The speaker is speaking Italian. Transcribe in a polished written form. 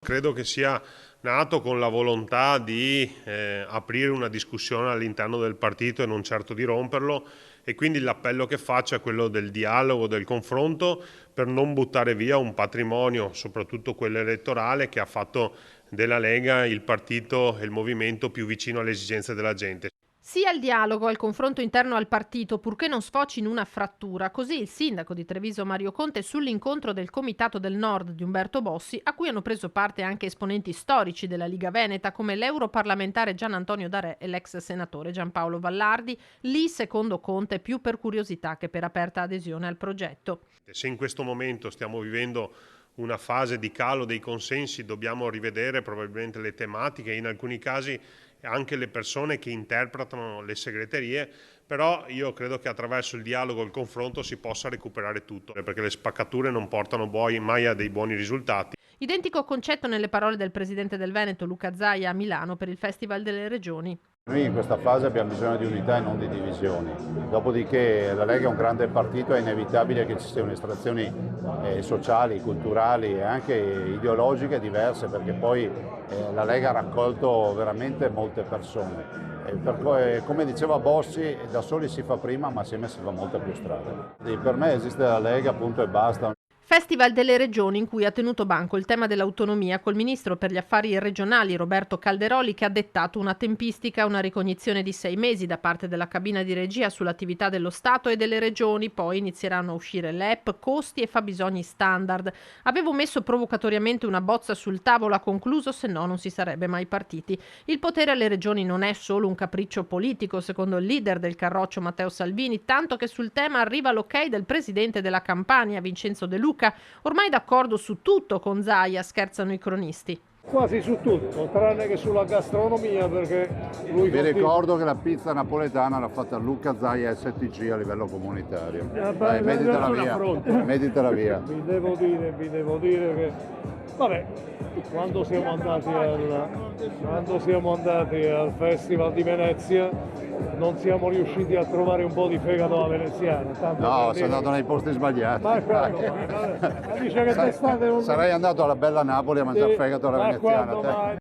Credo che sia nato con la volontà di aprire una discussione all'interno del partito e non certo di romperlo, e quindi l'appello che faccio è quello del dialogo, del confronto, per non buttare via un patrimonio, soprattutto quello elettorale, che ha fatto della Lega il partito e il movimento più vicino alle esigenze della gente. Sì al dialogo, al confronto interno al partito, purché non sfoci in una frattura. Così il sindaco di Treviso Mario Conte sull'incontro del Comitato del Nord di Umberto Bossi, a cui hanno preso parte anche esponenti storici della Liga Veneta come l'europarlamentare Gian Antonio D'Arè e l'ex senatore Giampaolo Vallardi, lì secondo Conte più per curiosità che per aperta adesione al progetto. Se in questo momento stiamo vivendo una fase di calo dei consensi, dobbiamo rivedere probabilmente le tematiche, in alcuni casi anche le persone che interpretano le segreterie, però io credo che attraverso il dialogo e il confronto si possa recuperare tutto, perché le spaccature non portano mai a dei buoni risultati. Identico concetto nelle parole del presidente del Veneto Luca Zaia a Milano per il Festival delle Regioni. Noi in questa fase abbiamo bisogno di unità e non di divisioni, dopodiché la Lega è un grande partito, è inevitabile che ci siano estrazioni sociali, culturali e anche ideologiche diverse, perché poi la Lega ha raccolto veramente molte persone. Come diceva Bossi, da soli si fa prima ma assieme si fa molta più strada. Per me esiste la Lega, punto e basta. Festival delle Regioni in cui ha tenuto banco il tema dell'autonomia col ministro per gli affari regionali Roberto Calderoli, che ha dettato una tempistica, una ricognizione di 6 mesi da parte della cabina di regia sull'attività dello Stato e delle regioni. Poi inizieranno a uscire LEP, costi e fabbisogni standard. Avevo messo provocatoriamente una bozza sul tavolo, ha concluso, se no non si sarebbe mai partiti. Il potere alle regioni non è solo un capriccio politico, secondo il leader del Carroccio Matteo Salvini, tanto che sul tema arriva l'ok del presidente della Campania Vincenzo De Luca, ormai d'accordo su tutto con Zaia, scherzano i cronisti. Quasi su tutto, tranne che sulla gastronomia, perché lui... Vi ricordo che la pizza napoletana l'ha fatta Luca Zaia STG a livello comunitario. Dai, mettitela via. Vi devo dire che, vabbè, quando siamo andati al Festival di Venezia non siamo riusciti a trovare un po' di fegato alla veneziana. No, sei andato nei posti sbagliati. Dice che d'estate non... Sarei andato alla bella Napoli a mangiare fegato alla veneziana.